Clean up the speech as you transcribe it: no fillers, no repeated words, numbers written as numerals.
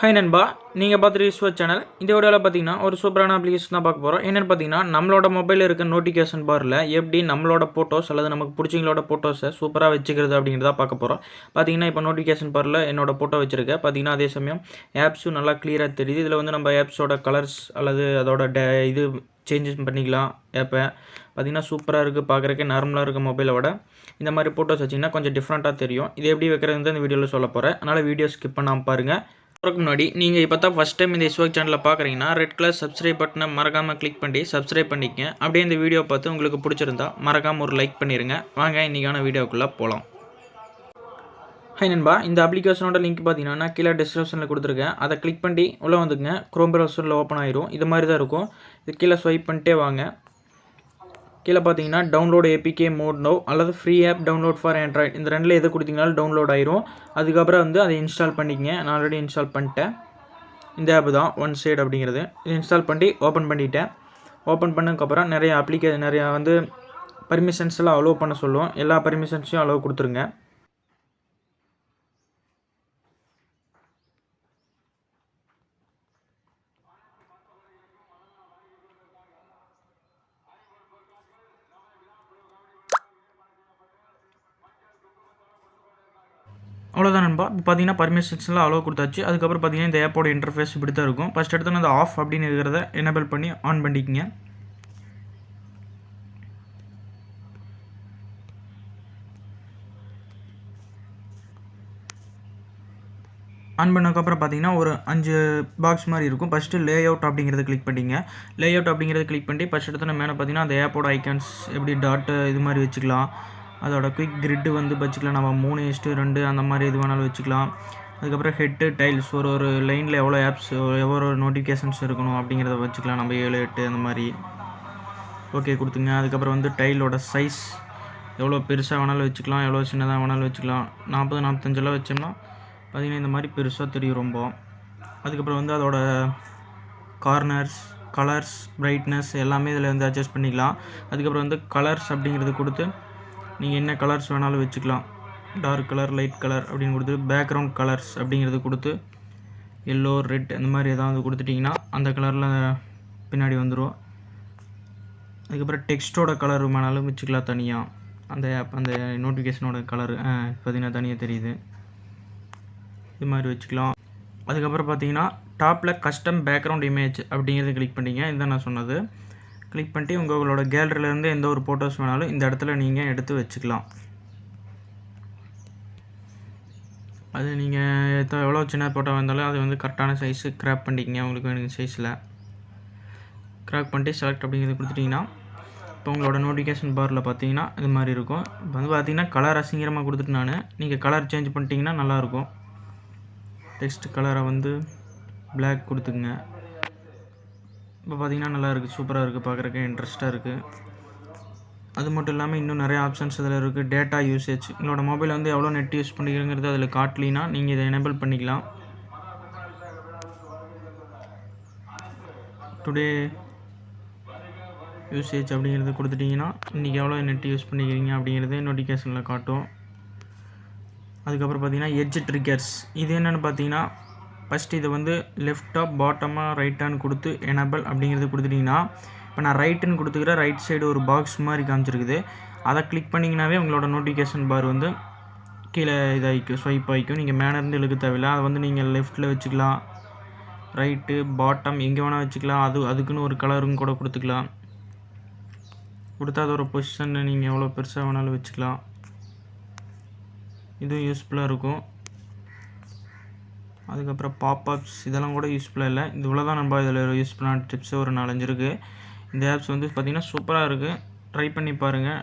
Hi நண்பா, நீங்கள் பார்த்துட்டு Iswok சேனல். இந்த வீடியோவில் பார்த்தீங்கன்னா ஒரு சூப்பரான அப்ளிகேஷன் தான் பார்க்க போகிறோம். என்னென்னு பார்த்தீங்கன்னா நம்மளோட மொபைலில் இருக்க நோட்டிஃபிகேஷன் பாரில் எப்படி நம்மளோட ஃபோட்டோஸ் அல்லது நமக்கு பிடிச்சவங்களோட ஃபோட்டோஸை சூப்பராக வச்சுக்கிறது அப்படிங்கிறத பார்க்க போகிறோம். பார்த்தீங்கன்னா இப்போ நோட்டிஃபிகேஷன் பாரில் என்னோட ஃபோட்டோ வச்சுருக்கேன். பார்த்தீங்கன்னா அதே சமயம் ஆப்ஸும் நல்லா கிளியராக தெரியுது. இதில் வந்து நம்ம ஆப்ஸோட கலர்ஸ் அல்லது அதோட இது சேஞ்சஸ் பண்ணிக்கலாம். ஆப்பை பார்த்தீங்கன்னா சூப்பராக இருக்குது, பார்க்குறக்கே நார்மலாக இருக்க மொபைலை விட இந்த மாதிரி ஃபோட்டோஸ் வச்சிங்கன்னா கொஞ்சம் டிஃப்ரெண்ட்டாக தெரியும். இது எப்படி வைக்கிறது இந்த வீடியோவில் சொல்ல போகிறேன். அதனால் வீடியோ ஸ்கிப் பண்ணாமல் பாருங்கள். அதுக்கு முன்னாடி நீங்கள் இப்போ தான் ஃபஸ்ட் டைம் இந்த Iswok சேனலில் பார்க்குறீங்கன்னா ரெட் கலர் சப்ஸ்கிரைப் பட்டனை மறக்காமல் கிளிக் பண்ணி சப்ஸ்கிரைப் பண்ணிக்கங்க. அப்படியே இந்த வீடியோ பார்த்து உங்களுக்கு பிடிச்சிருந்தா மறக்காமல் ஒரு லைக் பண்ணிடுங்க. வாங்க இன்றைக்கான வீடியோக்குள்ளே போகலாம். ஹாய் நண்பா, இந்த அப்ளிகேஷனோட லிங்க் பார்த்தீங்கன்னா நான் கீழே டிஸ்கிரிப்ஷனில் கொடுத்துருக்கேன். அதை கிளிக் பண்ணி உள்ளே வந்துங்க. க்ரோம் ப்ரௌசரில் ஓப்பன் ஆயிரும். இது மாதிரி தான் இருக்கும். இது கீழே ஸ்வைப் பண்ணிட்டே வாங்க. கீழே பார்த்தீங்கன்னா டவுன்லோட் ஏபிகே மோட் நோ அல்லது free app download for Android, இந்த ரெண்டில் எது கொடுத்தீங்கனாலும் டவுன்லோட் ஆயிரும். அதுக்கப்புறம் வந்து அதை இன்ஸ்டால் பண்ணிக்கங்க. நான் ஆல்ரெடி இன்ஸ்டால் பண்ணிட்டேன். இந்த ஆப் தான் ஒன் சைடு அப்படிங்கிறது. இது இன்ஸ்டால் பண்ணி ஓப்பன் பண்ணிட்டேன். ஓப்பன் பண்ணதுக்கப்புறம் நிறையா வந்து பர்மிஷன்ஸ் எல்லாம் அலோவ் பண்ண சொல்லுவோம். எல்லா பர்மிஷன்ஸையும் அலோவ் கொடுத்துருங்க. அவ்வளோதான் நண்பா. இப்போ பார்த்தீங்கன்னா பர்மிஷன்ஸ்லாம் அலோவ் கொடுத்தாச்சு. அதுக்கப்புறம் பார்த்தீங்கன்னா இந்த ஆப்போட இன்டர்ஃபேஸ் இப்படி தான் இருக்கும். ஃபஸ்ட் எடுத்து அந்த ஆஃப் அப்படின்னு இருக்கிறத எனேபிள் பண்ணி ஆன் பண்ணிக்கிங்க. ஆன் பண்ணதுக்கப்புறம் பார்த்தீங்கன்னா ஒரு 5 பாக்ஸ் மாதிரி இருக்கும். ஃபஸ்ட்டு லே அவுட் அப்படிங்கிறத கிளிக் பண்ணிங்க. லே அவுட் அப்படிங்கிறத கிளிக் பண்ணி ஃபஸ்ட் எடுத்து மேலே பார்த்தீங்கன்னா அந்த ஆப்போட ஐக்கான்ஸ் எப்படி டாட்டு இது மாதிரி வச்சுக்கலாம். அதோட குயிக் கிரிட்டு வந்து வச்சுக்கலாம். நம்ம 3:2 அந்த மாதிரி எது வேணாலும் வச்சுக்கலாம். அதுக்கப்புறம் ஹெட்டு டைல்ஸ் ஒரு லைனில் எவ்வளோ ஆப்ஸ் எவ்வளோ நோட்டிஃபிகேஷன்ஸ் இருக்கணும் அப்படிங்கிறத வச்சுக்கலாம். நம்ம 7, 8 அந்த மாதிரி ஓகே கொடுத்துங்க. அதுக்கப்புறம் வந்து டைலோட சைஸ் எவ்வளோ பெருசாக வேணாலும் வச்சுக்கலாம், எவ்வளோ சின்னதாக வேணாலும் வச்சுக்கலாம். 40, 45 வச்சோம்னா பார்த்திங்கன்னா இந்த மாதிரி பெருசாக தெரியும் ரொம்ப. அதுக்கப்புறம் வந்து அதோட கார்னர்ஸ், கலர்ஸ், பிரைட்னஸ் எல்லாமே இதில் வந்து அட்ஜஸ்ட் பண்ணிக்கலாம். அதுக்கப்புறம் வந்து கலர்ஸ் அப்படிங்கிறது கொடுத்து நீங்கள் என்ன கலர்ஸ் வேணாலும் வச்சுக்கலாம். டார்க் கலர், லைட் கலர் அப்படின்னு கொடுத்து பேக்ரவுண்ட் கலர்ஸ் அப்படிங்கிறது கொடுத்து எல்லோ, ரெட் அந்த மாதிரி ஏதாவது கொடுத்துட்டிங்கன்னா அந்த கலரில் பின்னாடி வந்துடும். அதுக்கப்புறம் டெக்ஸ்ட்டோட கலர் வேணாலும் வச்சுக்கலாம் தனியாக. அந்த ஆப் அந்த நோட்டிஃபிகேஷனோட கலரு பார்த்திங்கன்னா தனியாக தெரியுது. இது மாதிரி வச்சுக்கலாம். அதுக்கப்புறம் பார்த்தீங்கன்னா டாப்பில் கஸ்டம் பேக்ரவுண்ட் இமேஜ் அப்படிங்கிறது கிளிக் பண்ணிங்க. இதுதான் நான் சொன்னது. கிளிக் பண்ணிட்டு உங்களோட கேலரியிலேருந்து எந்த ஒரு ஃபோட்டோஸ் வேணாலும் இந்த இடத்துல நீங்கள் எடுத்து வச்சுக்கலாம். அது நீங்கள் எவ்வளோ சின்ன ஃபோட்டோ வந்தாலும் அது வந்து கரெக்டான சைஸு கிராப் பண்ணிக்கிங்க. உங்களுக்கு வேணுங்க சைஸில் கிராப் பண்ணிட்டு செலக்ட் அப்படிங்கிறது கொடுத்துட்டிங்கன்னா இப்போ உங்களோட நோட்டிஃபிகேஷன் பாரில் பார்த்தீங்கன்னா இது மாதிரி இருக்கும். இப்போ வந்து பார்த்தீங்கன்னா கலர் அசிங்கரமாக கொடுத்துட்டு நீங்கள் கலர் சேஞ்ச் பண்ணிட்டீங்கன்னா நல்லாயிருக்கும். டெக்ஸ்ட் கலரை வந்து பிளாக் கொடுத்துக்குங்க. இப்போ பார்த்தீங்கன்னா நல்லா இருக்குது, சூப்பராக இருக்குது, பார்க்குறக்கு இன்ட்ரெஸ்ட்டாக இருக்குது. அது மட்டும் இல்லாமல் இன்னும் நிறைய ஆப்ஷன்ஸ் இதில் இருக்குது. டேட்டா யூசேஜ், உங்களோட மொபைல் வந்து எவ்வளோ நெட் யூஸ் பண்ணிக்கிறங்கிறது அதில் காட்டலினா நீங்கள் இதை எனேபிள் பண்ணிக்கலாம். டுடே யூசேஜ் அப்படிங்கிறது கொடுத்துட்டிங்கன்னா இன்றைக்கி எவ்வளோ நெட் யூஸ் பண்ணிக்கிறீங்க அப்படிங்கிறது நோட்டிஃபிகேஷனில் காட்டும். அதுக்கப்புறம் பார்த்தீங்கன்னா எட்ஜ் ட்ரிகர்ஸ், இது என்னென்னு பார்த்தீங்கன்னா ஃபஸ்ட்டு இதை வந்து லெஃப்டாக பாட்டமாக ரைட்டான்னு கொடுத்து எனேபிள் அப்படிங்கிறது கொடுத்துட்டிங்கன்னா இப்போ நான் ரைட்டுன்னு கொடுத்துக்கிறேன். ரைட் சைடு ஒரு பாக்ஸ் மாதிரி காமிச்சிருக்குது. அதை கிளிக் பண்ணிங்கனாவே உங்களோட நோட்டிஃபிகேஷன் பார் வந்து கீழே இதாகிக்கும், ஸ்வைப் ஆகிக்கும். நீங்கள் மேலேருந்து இழுக்க தேவையில்லை. அதை வந்து நீங்கள் லெஃப்ட்டில் வச்சுக்கலாம், ரைட்டு, பாட்டம் எங்கே வேணால் வச்சுக்கலாம். அதுக்குன்னு ஒரு கலரும் கூட கொடுத்துக்கலாம். கொடுத்தா அதோட பொசிஷனை நீங்கள் எவ்வளோ பெருசாக வேணாலும் வச்சுக்கலாம். இதுவும் யூஸ்ஃபுல்லாக இருக்கும். அதுக்கப்புறம் பாப்அப்ஸ் இதெல்லாம் கூட யூஸ்ஃபுல்லாக இல்லை. இது இவ்வளோ தான் நம்ம இதில் யூஸ்ஃபுல்லான டிப்ஸு ஒரு 4-5 இருக்குது. இந்த ஆப்ஸ் வந்து பார்த்திங்கன்னா சூப்பராக இருக்குது. ட்ரை பண்ணி பாருங்கள்.